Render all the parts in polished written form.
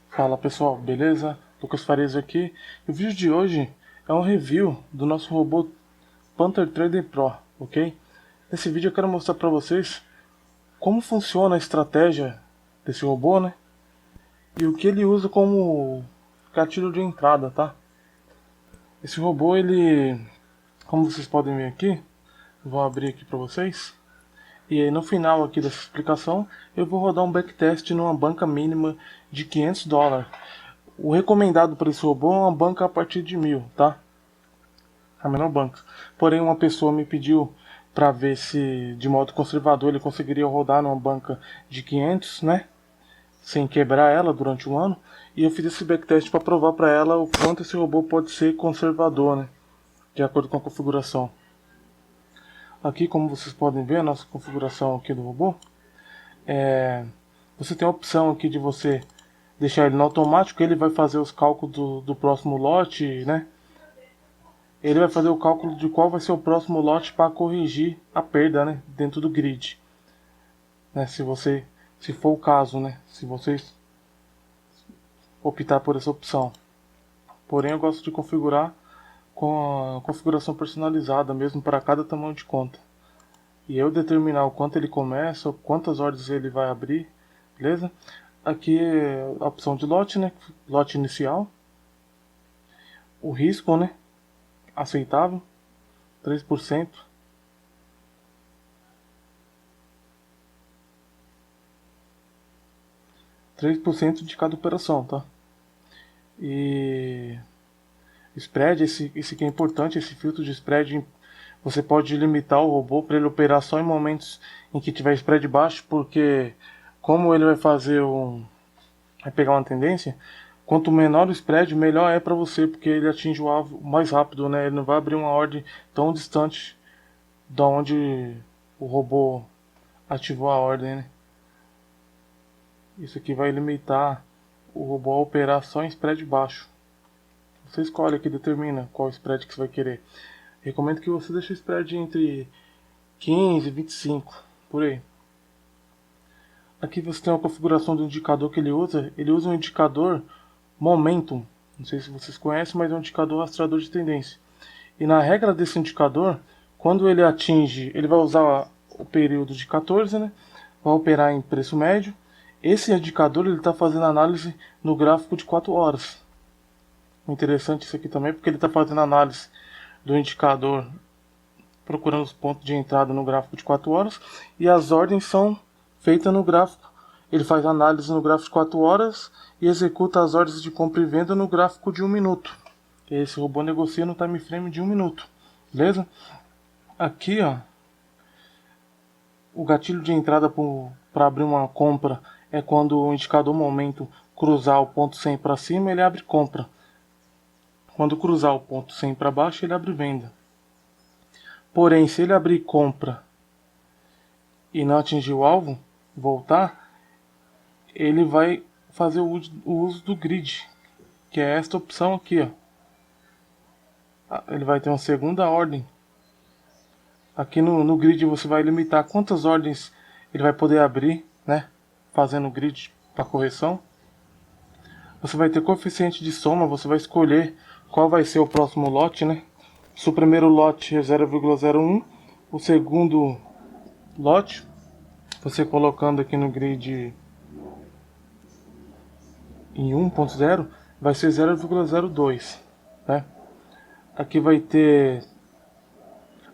Fala pessoal, beleza? Lucas Farias aqui. O vídeo de hoje é um review do nosso robô Panther Trader Pro, ok? Nesse vídeo eu quero mostrar para vocês como funciona a estratégia desse robô, né? E o que ele usa como gatilho de entrada, tá? Esse robô, ele, como vocês podem ver aqui, vou abrir aqui para vocês. E aí no final aqui dessa explicação, eu vou rodar um backtest numa banca mínima de $500. O recomendado para esse robô é uma banca a partir de 1.000, tá? A menor banca. Porém, uma pessoa me pediu para ver se de modo conservador ele conseguiria rodar numa banca de 500, né? Sem quebrar ela durante um ano. E eu fiz esse backtest para provar para ela o quanto esse robô pode ser conservador, né? De acordo com a configuração. Aqui, como vocês podem ver, a nossa configuração aqui do robô, você tem a opção aqui de você deixar ele no automático, ele vai fazer os cálculos do próximo lote, né? Ele vai fazer o cálculo de qual vai ser o próximo lote para corrigir a perda, né, dentro do grid, né, se for o caso, né, se vocês optar por essa opção. Porém, eu gosto de configurar com a configuração personalizada mesmo para cada tamanho de conta. E eu determinar o quanto ele começa, quantas ordens ele vai abrir, beleza? Aqui é a opção de lote, né, lote inicial, o risco, né, aceitável, 3%. 3% de cada operação, tá? E spread, esse que é importante, esse filtro de spread, você pode limitar o robô para ele operar só em momentos em que tiver spread baixo, porque como ele vai pegar uma tendência, quanto menor o spread, melhor é para você, porque ele atinge o alvo mais rápido, né? Ele não vai abrir uma ordem tão distante da onde o robô ativou a ordem, né? Isso aqui vai limitar o robô a operar só em spread baixo. Você escolhe aqui, determina qual spread que você vai querer. Recomendo que você deixe o spread entre 15 e 25, por aí. Aqui você tem a configuração do indicador que ele usa. Ele usa um indicador Momentum. Não sei se vocês conhecem, mas é um indicador rastreador de tendência. E na regra desse indicador, quando ele atinge, ele vai usar o período de 14, né? Vai operar em preço médio. Esse indicador ele está fazendo análise no gráfico de 4 horas. Interessante isso aqui também, porque ele está fazendo análise do indicador, procurando os pontos de entrada no gráfico de 4 horas, e as ordens são feitas no gráfico. Ele faz análise no gráfico de 4 horas e executa as ordens de compra e venda no gráfico de 1 minuto. Esse robô negocia no time frame de 1 minuto, beleza? Aqui, ó, o gatilho de entrada para abrir uma compra é quando o indicador momento cruzar o ponto 100 para cima, ele abre compra. Quando cruzar o ponto 100 para baixo, ele abre venda. Porém, se ele abrir compra e não atingir o alvo, voltar, ele vai fazer o uso do grid, que é esta opção aqui, ó. Ele vai ter uma segunda ordem. Aqui no grid você vai limitar quantas ordens ele vai poder abrir, né? Fazendo o grid para correção. Você vai ter coeficiente de soma, você vai escolher qual vai ser o próximo lote, né? Se o primeiro lote é 0,01, o segundo lote, você colocando aqui no grid em 1.0, vai ser 0,02, né? Aqui vai ter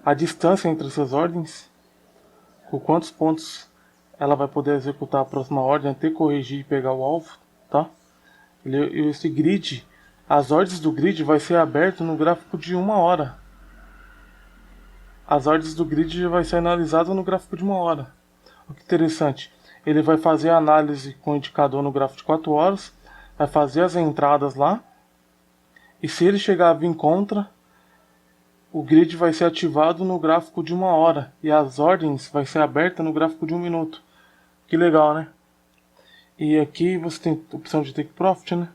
a distância entre essas ordens, com quantos pontos ela vai poder executar a próxima ordem até corrigir e pegar o alvo, tá? Esse grid, as ordens do grid vai ser aberto no gráfico de 1 hora. As ordens do grid já vai ser analisada no gráfico de 1 hora. O que interessante, ele vai fazer a análise com o indicador no gráfico de 4 horas, vai fazer as entradas lá, e se ele chegar a vir contra, o grid vai ser ativado no gráfico de 1 hora, e as ordens vai ser aberta no gráfico de 1 minuto. Que legal, né? E aqui você tem a opção de take profit, né?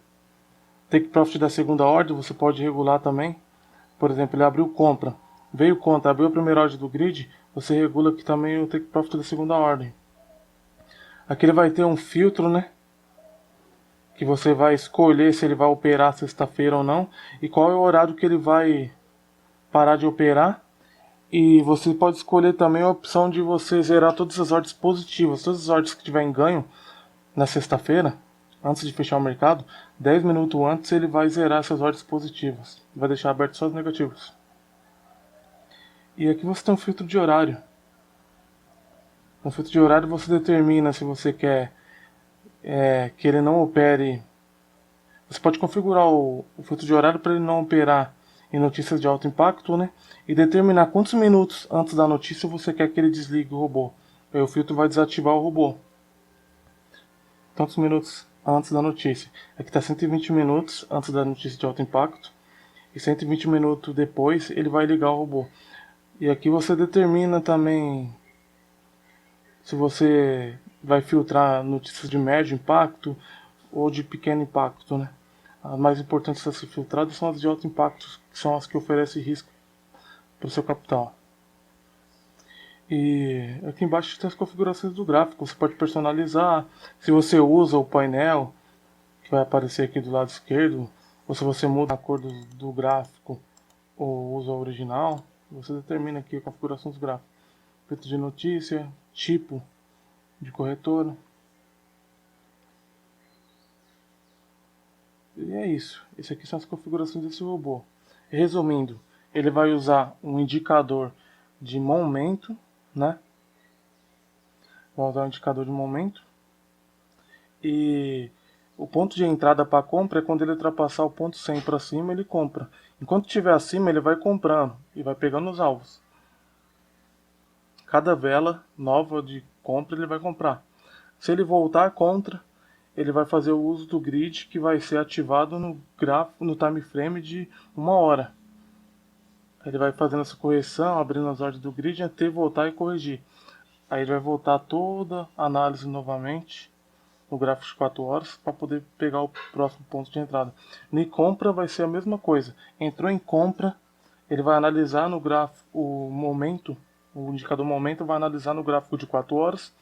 Take profit da segunda ordem, você pode regular também. Por exemplo, ele abriu compra, veio contra, abriu a primeira ordem do grid, você regula aqui também o take profit da segunda ordem. Aqui ele vai ter um filtro, né? que você vai escolher se ele vai operar sexta-feira ou não, e qual é o horário que ele vai parar de operar. E você pode escolher também a opção de você zerar todas as ordens positivas, todas as ordens que tiver em ganho na sexta-feira, antes de fechar o mercado, 10 minutos antes ele vai zerar essas ordens positivas, vai deixar aberto só as negativas. E aqui você tem um filtro de horário. No filtro de horário você determina se você quer que ele não opere. Você pode configurar o filtro de horário para ele não operar em notícias de alto impacto, né? E determinar quantos minutos antes da notícia você quer que ele desligue o robô. Aí o filtro vai desativar o robô. Tantos minutos antes da notícia. Aqui está 120 minutos antes da notícia de alto impacto. E 120 minutos depois ele vai ligar o robô. E aqui você determina também se você vai filtrar notícias de médio impacto ou de pequeno impacto, né? As mais importantes a ser filtradas são as de alto impacto, que são as que oferecem risco para o seu capital. E aqui embaixo tem as configurações do gráfico. Você pode personalizar. Se você usa o painel, que vai aparecer aqui do lado esquerdo, ou se você muda a cor do gráfico ou usa o original, você determina aqui a configuração dos gráficos. Filtro de notícia, tipo de corretora. E é isso. Esse aqui são as configurações desse robô. Resumindo, ele vai usar um indicador de momento, né? Vai usar um indicador de momento. E o ponto de entrada para compra é quando ele ultrapassar o ponto 100 para cima, ele compra. Enquanto estiver acima, ele vai comprando e vai pegando os alvos. Cada vela nova de compra ele vai comprar. Se ele voltar contra, ele vai fazer o uso do grid que vai ser ativado no gráfico, no time frame de 1 hora. Ele vai fazendo essa correção, abrindo as ordens do grid até voltar e corrigir. Aí ele vai voltar toda a análise novamente no gráfico de 4 horas para poder pegar o próximo ponto de entrada. No compra vai ser a mesma coisa. Entrou em compra, ele vai analisar no gráfico o momento, o indicador momento vai analisar no gráfico de 4 horas.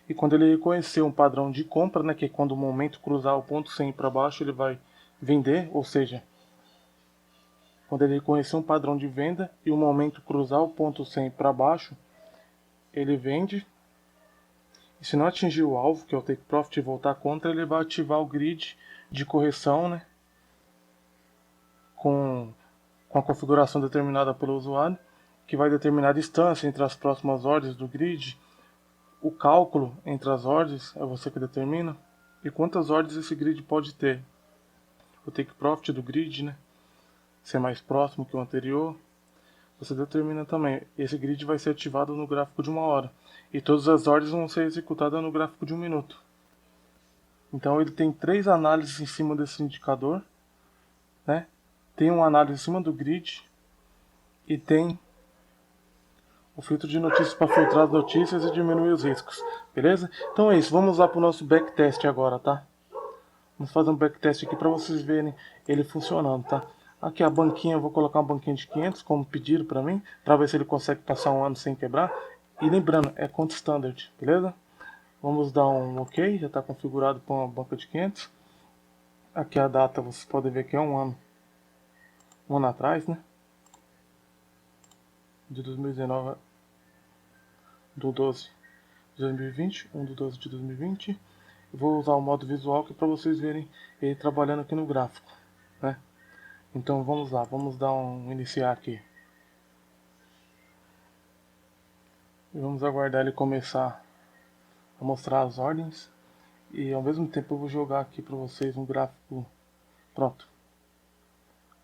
E quando ele reconhecer um padrão de compra, né, que é quando o momento cruzar o ponto 100 para baixo, ele vai vender, ou seja, quando ele reconhecer um padrão de venda e o momento cruzar o ponto 100 para baixo, ele vende. E se não atingir o alvo, que é o take profit, e voltar contra, ele vai ativar o grid de correção, né, com a configuração determinada pelo usuário, que vai determinar a distância entre as próximas ordens do grid, o cálculo entre as ordens, é você que determina, e quantas ordens esse grid pode ter. O take profit do grid, né, ser mais próximo que o anterior, você determina também. Esse grid vai ser ativado no gráfico de 1 hora, e todas as ordens vão ser executadas no gráfico de 1 minuto. Então ele tem 3 análises em cima desse indicador, né? Tem uma análise em cima do grid e tem o filtro de notícias para filtrar as notícias e diminuir os riscos, beleza? Então é isso, vamos lá para o nosso backtest agora, tá? Vamos fazer um backtest aqui para vocês verem ele funcionando, tá? Aqui a banquinha, eu vou colocar uma banquinha de 500 como pediram para mim, para ver se ele consegue passar um ano sem quebrar. E lembrando, é conta standard, beleza? Vamos dar um OK, já está configurado para uma banca de 500. Aqui a data, vocês podem ver que é um ano atrás, né? De 2019 do 12 de 2020, 1 do 12 de 2020. Vou usar o modo visual que para vocês verem ele trabalhando aqui no gráfico, né? Então vamos lá, vamos dar um iniciar aqui. E vamos aguardar ele começar a mostrar as ordens. E ao mesmo tempo eu vou jogar aqui para vocês um gráfico. Pronto.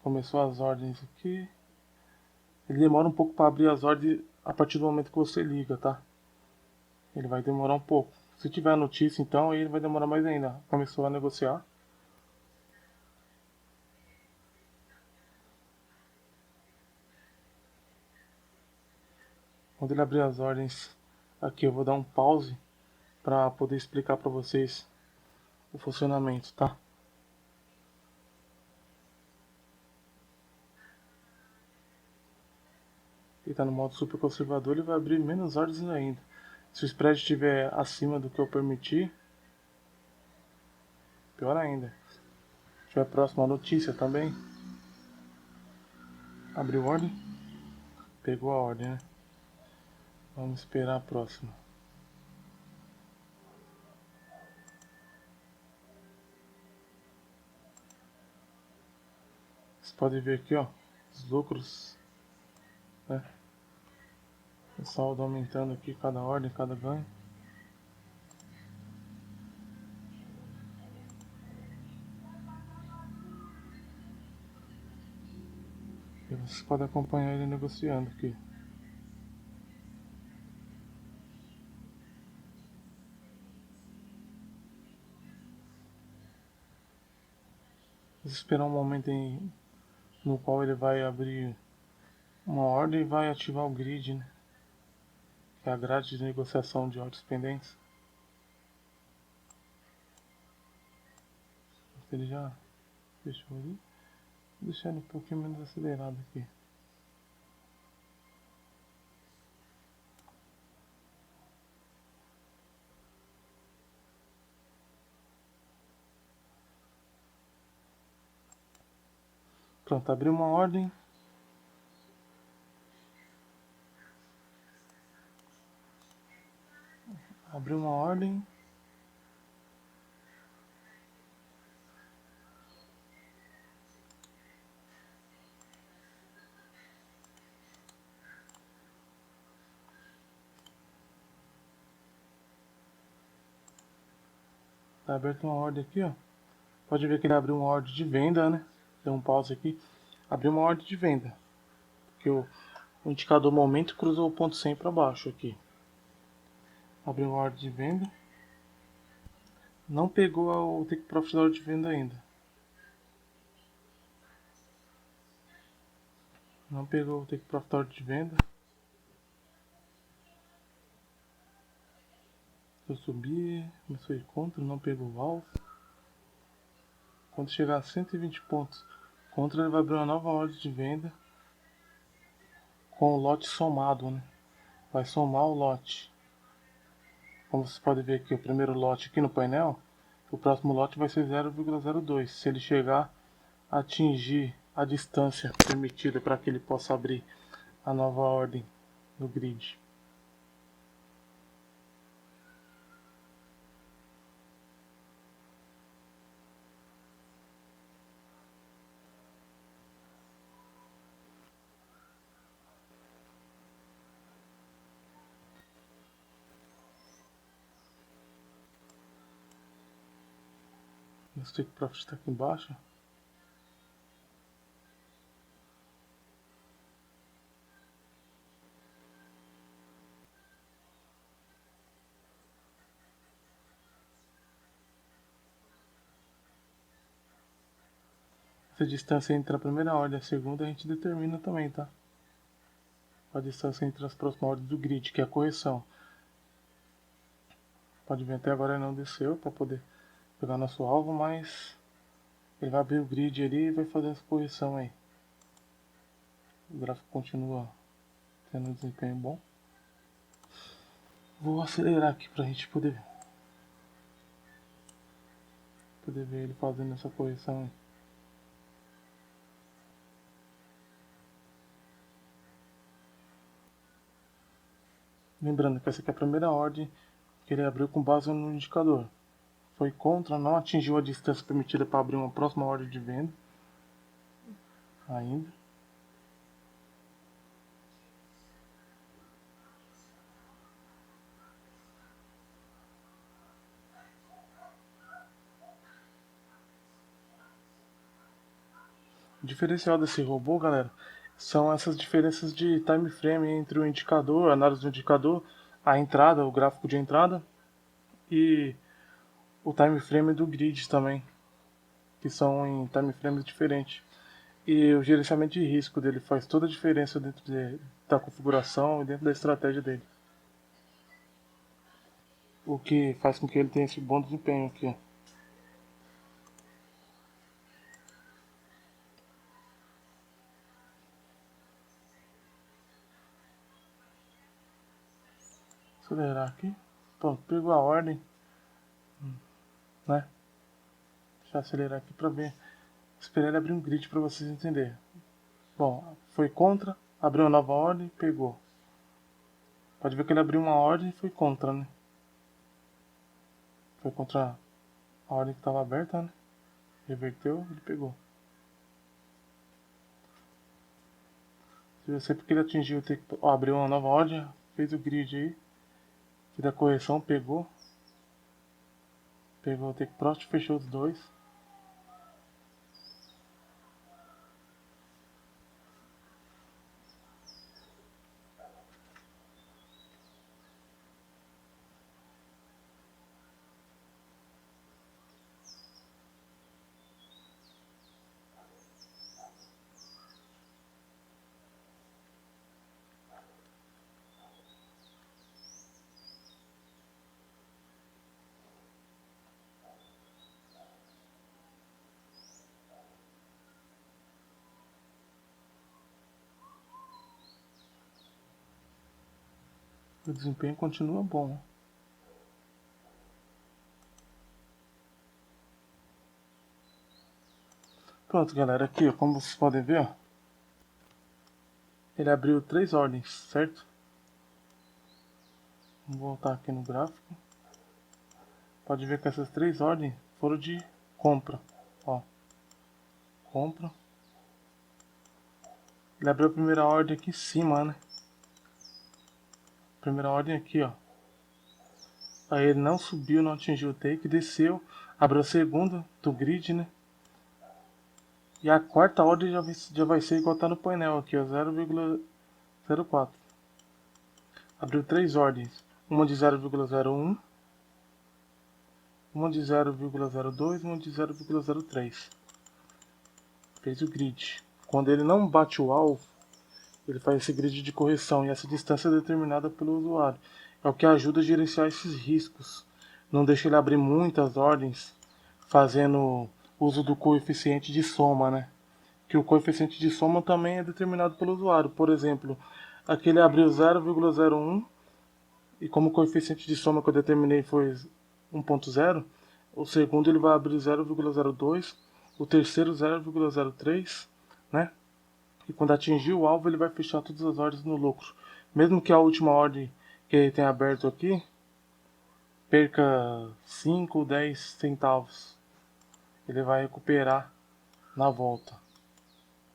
Começou as ordens aqui. Ele demora um pouco para abrir as ordens a partir do momento que você liga, tá? Ele vai demorar um pouco. Se tiver a notícia então, aí ele vai demorar mais ainda. Começou a negociar. Quando ele abrir as ordens aqui, eu vou dar um pause para poder explicar para vocês o funcionamento, tá? Ele está no modo super conservador, ele vai abrir menos ordens ainda. Se o spread estiver acima do que eu permitir, Pior ainda. Se tiver próxima notícia também. Abriu ordem? Pegou a ordem, né? Vamos esperar a próxima. Você pode ver aqui, ó, os lucros, né? O saldo aumentando aqui, cada ordem, cada ganho. E vocês podem acompanhar ele negociando aqui. Vamos esperar um momento no qual ele vai abrir uma ordem e vai ativar o grid, né? Que é a grade de negociação de ordens pendentes. Ele já fechou ali. Vou deixar ele um pouquinho menos acelerado aqui. Pronto, abriu uma ordem. Abriu uma ordem. Tá aberto uma ordem aqui, ó. Pode ver que ele abriu uma ordem de venda, né? Deu um pause aqui. Abriu uma ordem de venda. Porque o indicador momento cruzou o ponto 100 para baixo aqui. Abriu uma ordem de venda. Não pegou o take profit da ordem de venda ainda. Não pegou o take profit da ordem de venda. Se eu subir, começou a ir contra, não pegou o alvo. Quando chegar a 120 pontos contra, ele vai abrir uma nova ordem de venda com o lote somado, né? Vai somar o lote. Como vocês podem ver aqui, o primeiro lote aqui no painel, o próximo lote vai ser 0,02. Se ele chegar a atingir a distância permitida para que ele possa abrir a nova ordem no grid. O take profit está aqui embaixo. Essa distância entre a primeira ordem e a segunda a gente determina também, tá? A distância entre as próximas ordens do grid, que é a correção. Pode ver, até agora ele não desceu para poder pegar nosso alvo, mas ele vai abrir o grid ali e vai fazer essa correção aí. O gráfico continua tendo um desempenho bom. Vou acelerar aqui pra gente poder ver ele fazendo essa correção aí. Lembrando que essa aqui é a primeira ordem que ele abriu com base no indicador. Foi contra, não atingiu a distância permitida para abrir uma próxima ordem de venda ainda. O diferencial desse robô, galera, são essas diferenças de time frame entre o indicador, a análise do indicador, a entrada, o gráfico de entrada e o time frame do grid também, que são em time frames diferentes. E o gerenciamento de risco dele faz toda a diferença dentro da configuração e dentro da estratégia dele. O que faz com que ele tenha esse bom desempenho aqui. Acelerar aqui. Pronto, pegou a ordem, né? Deixa eu acelerar aqui para ver. Esperei ele abrir um grid para vocês entenderem. Bom, foi contra, abriu uma nova ordem, pegou. Pode ver que ele abriu uma ordem e foi contra, né? Foi contra a ordem que estava aberta, né? Reverteu, ele pegou. Se você porque ele atingiu, abriu uma nova ordem, fez o grid aí, fez a correção, pegou o take profit, fechou os dois. O desempenho continua bom. Pronto, galera, aqui, ó, como vocês podem ver, ó, ele abriu 3 ordens, certo? Vamos voltar aqui no gráfico. Pode ver que essas 3 ordens foram de compra, ó, compra. Ele abriu a primeira ordem aqui em cima, né? Primeira ordem aqui, ó. Aí ele não subiu, não atingiu o take, desceu, abriu a segunda do grid, né? E a quarta ordem já vai ser igual tá no painel aqui, ó, 0,04. Abriu 3 ordens, uma de 0,01, uma de 0,02 e uma de 0,03. Fez o grid. Quando ele não bate o alvo, ele faz esse grid de correção e essa distância é determinada pelo usuário. É o que ajuda a gerenciar esses riscos. Não deixa ele abrir muitas ordens fazendo uso do coeficiente de soma, né? Que o coeficiente de soma também é determinado pelo usuário. Por exemplo, aqui ele abriu 0,01 e como o coeficiente de soma que eu determinei foi 1.0, o segundo ele vai abrir 0,02, o terceiro 0,03, né? E quando atingir o alvo ele vai fechar todas as ordens no lucro. Mesmo que a última ordem que ele tenha aberto aqui perca 5 ou 10 centavos, ele vai recuperar na volta,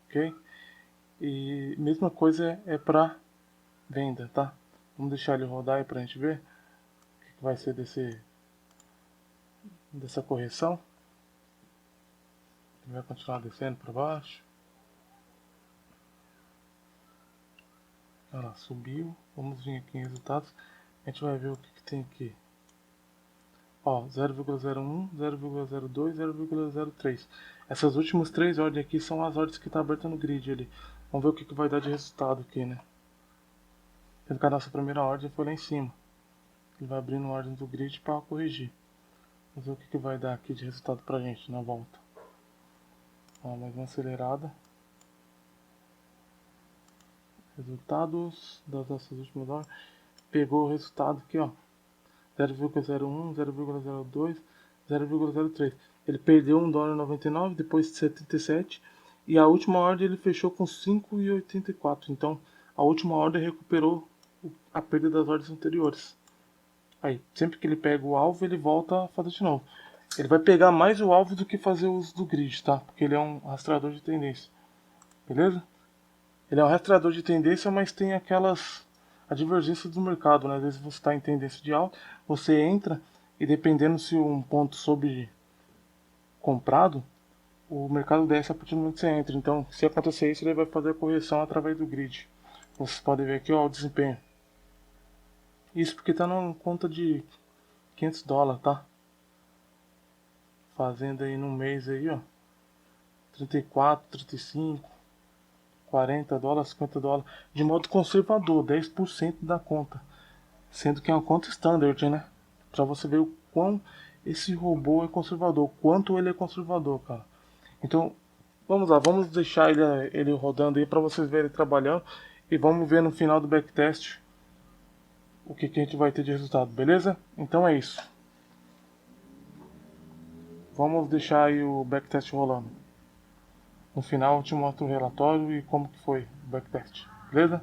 ok? E mesma coisa é para venda, tá? Vamos deixar ele rodar aí pra gente ver o que vai ser dessa correção. Ele vai continuar descendo para baixo. Olha lá, subiu. Vamos vir aqui em resultados. A gente vai ver o que tem aqui. Ó, 0,01, 0,02, 0,03. Essas últimas 3 ordens aqui são as ordens que está aberta no grid ali. Vamos ver o que vai dar de resultado aqui, né? Sendo que a nossa primeira ordem foi lá em cima. Ele vai abrindo ordem do grid para corrigir. Vamos ver o que vai dar aqui de resultado pra gente na volta. Ó, mais uma acelerada. Resultados das nossas últimas ordens. Pegou o resultado aqui, ó. 0,01, 0,02, 0,03. Ele perdeu $1,99, depois de 77. E a última ordem ele fechou com 5,84. Então a última ordem recuperou a perda das ordens anteriores. Aí, sempre que ele pega o alvo, ele volta a fazer de novo. Ele vai pegar mais o alvo do que fazer o uso do grid, tá? Porque ele é um rastreador de tendência. Beleza? Ele é um rastreador de tendência, mas tem aquelas divergências do mercado, né? Às vezes você está em tendência de alta, você entra e dependendo se um ponto sobe comprado, o mercado desce a partir do momento que você entra. Então, se acontecer isso, ele vai fazer a correção através do grid. Vocês podem ver aqui, ó, o desempenho. Isso porque está na conta de $500, tá? Fazendo aí no mês aí, ó, 34, 35, $40, $50, de modo conservador, 10% da conta. Sendo que é uma conta standard, né? Pra você ver o quão esse robô é conservador, quanto ele é conservador, cara. Então, vamos lá, vamos deixar ele rodando aí pra vocês verem ele trabalhando. E vamos ver no final do backtest o que a gente vai ter de resultado, beleza? Então é isso. Vamos deixar aí o backtest rolando. No final eu te mostro o relatório e como que foi o backtest. Beleza?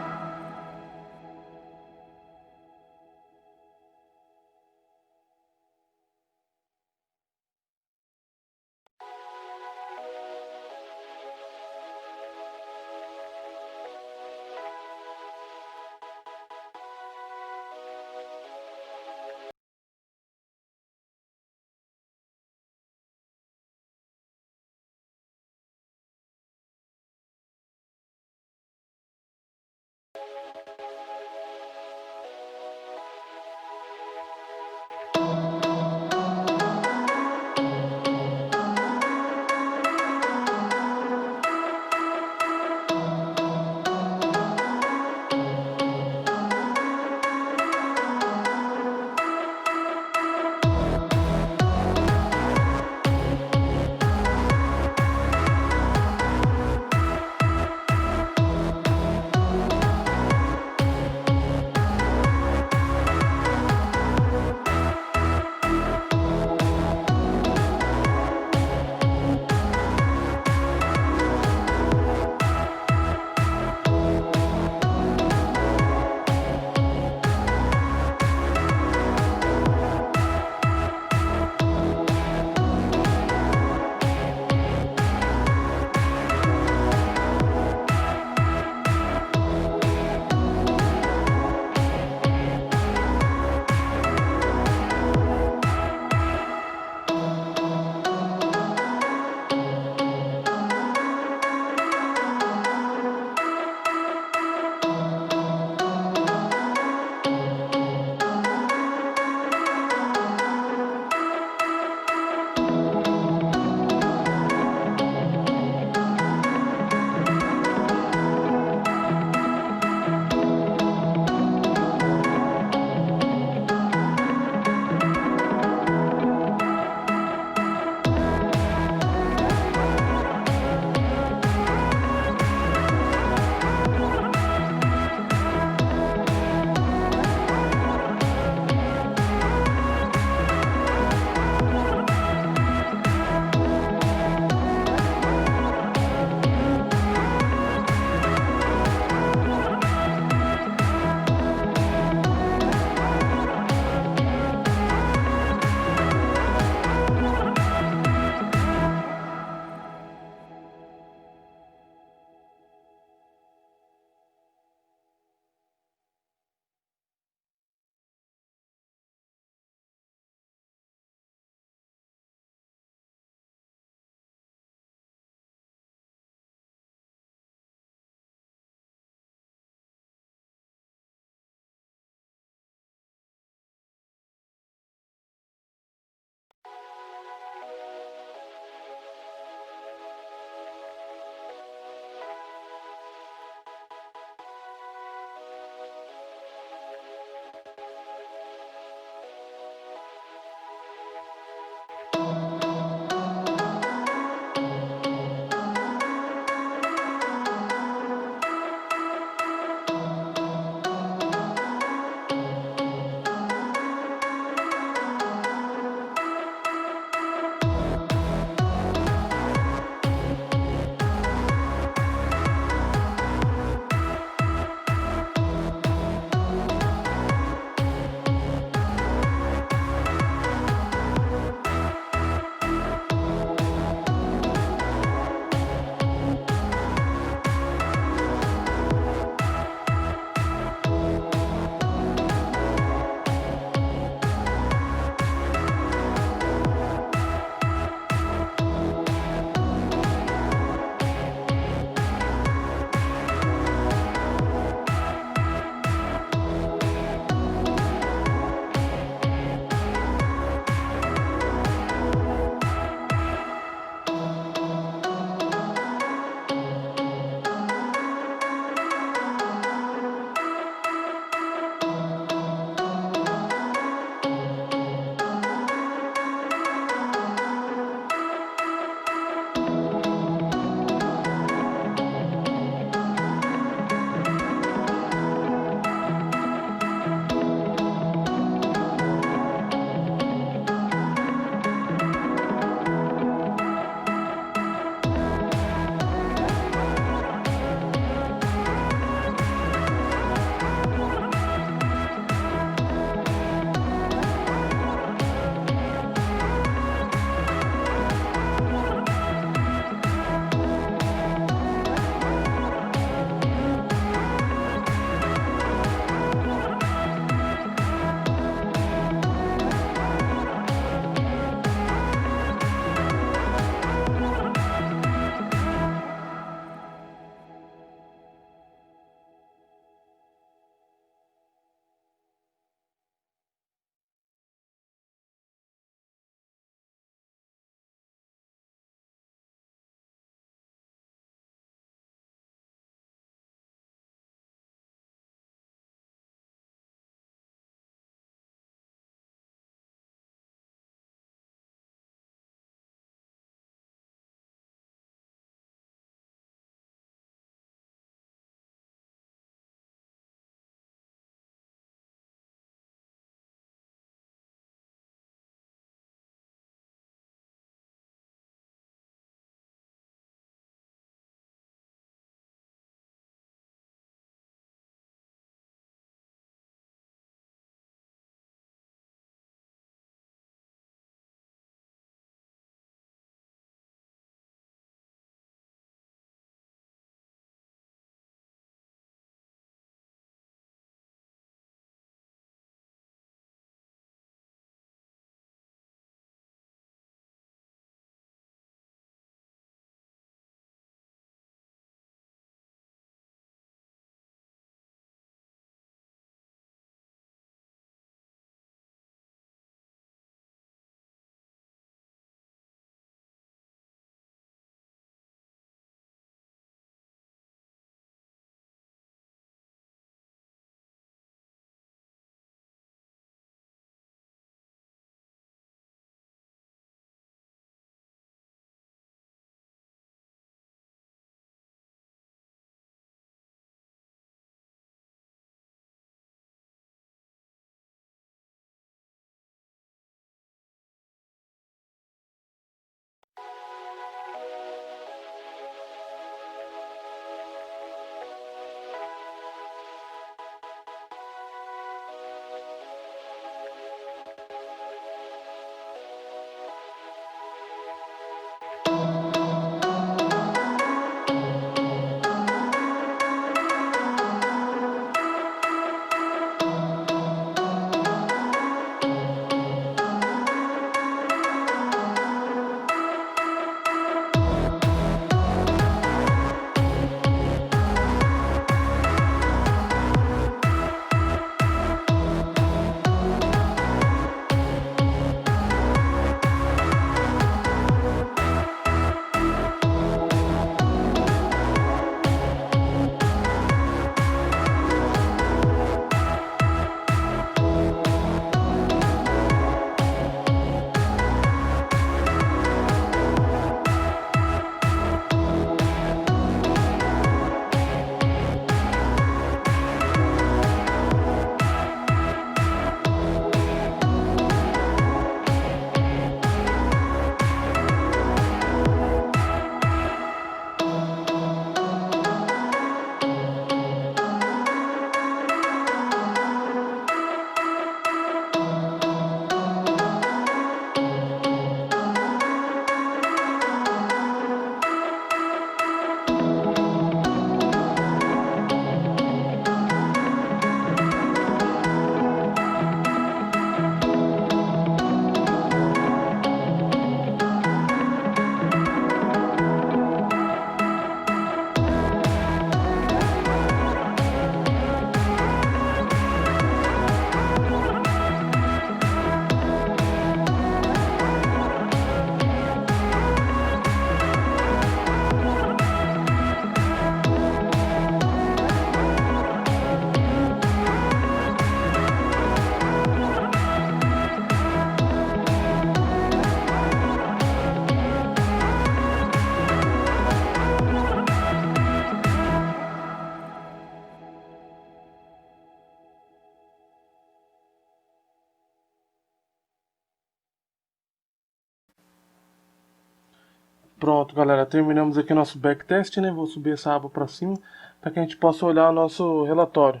Pronto, galera, terminamos aqui nosso backtest, né? Vou subir essa aba para cima para que a gente possa olhar o nosso relatório.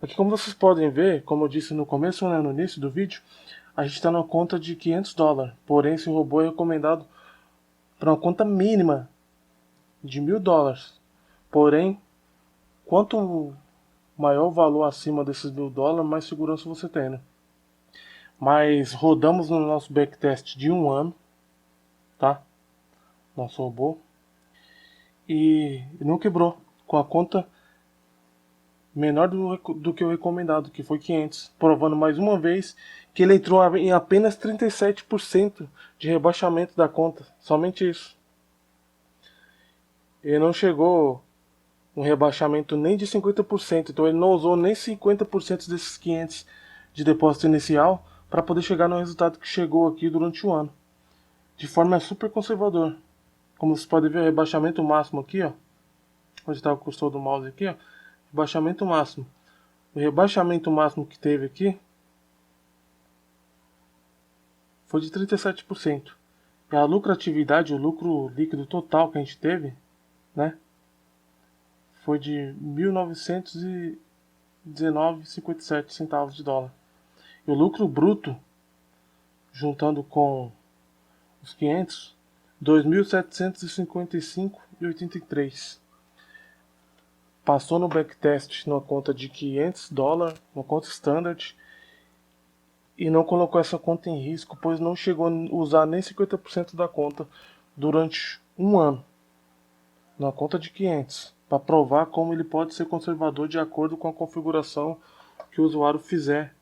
Aqui, como vocês podem ver, como eu disse no começo, né, no início do vídeo, a gente está numa conta de $500. Porém, esse robô é recomendado para uma conta mínima de $1.000. Porém, quanto maior o valor acima desses $1.000, mais segurança você tem, né? Mas rodamos no nosso backtest de 1 ano, tá? Nosso robô. E não quebrou, com a conta menor do que o recomendado, que foi 500, provando mais uma vez que ele entrou em apenas 37% de rebaixamento da conta, somente isso. Ele não chegou um rebaixamento nem de 50%, então ele não usou nem 50% desses 500 de depósito inicial para poder chegar no resultado que chegou aqui durante o ano, de forma super conservadora. Como vocês podem ver, o rebaixamento máximo aqui, ó, onde está o cursor do mouse aqui, ó, rebaixamento máximo. O rebaixamento máximo que teve aqui foi de 37%. E a lucratividade, o lucro líquido total que a gente teve, né, foi de 1.919,57 centavos de dólar. E o lucro bruto, juntando com os 500, 2.755,83. Passou no backtest numa conta de $500, uma conta standard, e não colocou essa conta em risco, pois não chegou a usar nem 50% da conta durante um ano, na conta de 500, para provar como ele pode ser conservador de acordo com a configuração que o usuário fizer,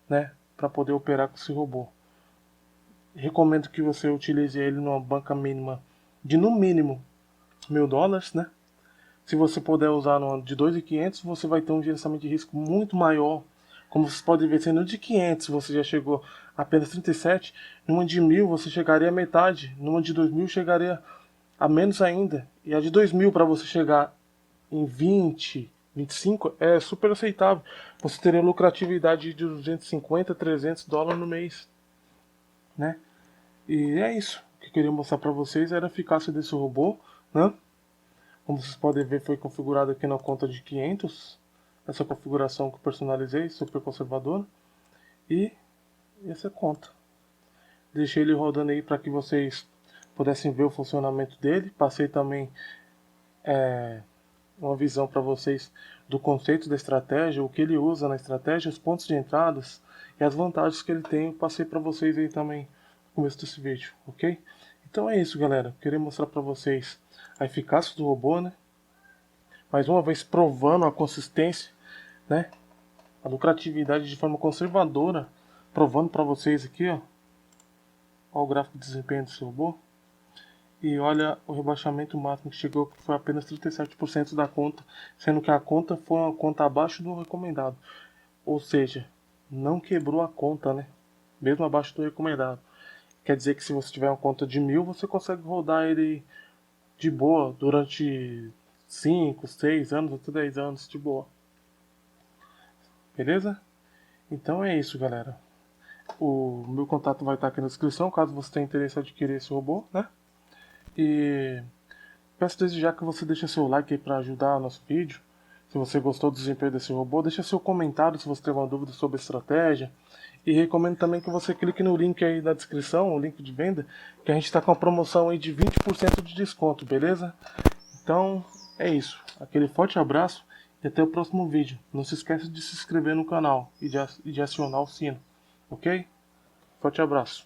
né, para poder operar com esse robô. Recomendo que você utilize ele numa banca mínima de no mínimo $1.000, né? Se você puder usar no de 2.500, você vai ter um gerenciamento de risco muito maior. Como vocês podem ver, sendo de 500 você já chegou a apenas 37, numa de 1.000 você chegaria a metade, numa de 2.000 chegaria a menos ainda. E a de 2.000 para você chegar em 20, 25 é super aceitável. Você teria lucratividade de $250, $300 no mês, né? E é isso. O que eu queria mostrar para vocês era a eficácia desse robô, né? Como vocês podem ver, foi configurado aqui na conta de 500. Essa configuração que eu personalizei, super conservadora. E essa conta. Deixei ele rodando aí para que vocês pudessem ver o funcionamento dele. Passei também uma visão para vocês do conceito da estratégia, o que ele usa na estratégia, os pontos de entradas e as vantagens que ele tem. Eu passei para vocês aí também no começo desse vídeo, ok? Então é isso, galera. Queria mostrar para vocês a eficácia do robô, né? Mais uma vez provando a consistência, né? A lucratividade de forma conservadora, provando para vocês aqui, ó. Olha o gráfico de desempenho desse robô. E olha o rebaixamento máximo que chegou, que foi apenas 37% da conta, sendo que a conta foi uma conta abaixo do recomendado. Ou seja, não quebrou a conta, né? Mesmo abaixo do recomendado. Quer dizer que se você tiver uma conta de 1.000, você consegue rodar ele de boa durante 5, 6 anos, até 10 anos, de boa. Beleza? Então é isso, galera. O meu contato vai estar aqui na descrição, caso você tenha interesse em adquirir esse robô, né? E peço desde já que você deixe seu like aí para ajudar o nosso vídeo. Se você gostou do desempenho desse robô, deixa seu comentário se você tem alguma dúvida sobre a estratégia. E recomendo também que você clique no link aí da descrição, o link de venda, que a gente está com uma promoção aí de 20% de desconto, beleza? Então é isso. Aquele forte abraço e até o próximo vídeo. Não se esqueça de se inscrever no canal e de acionar o sino, ok? Forte abraço.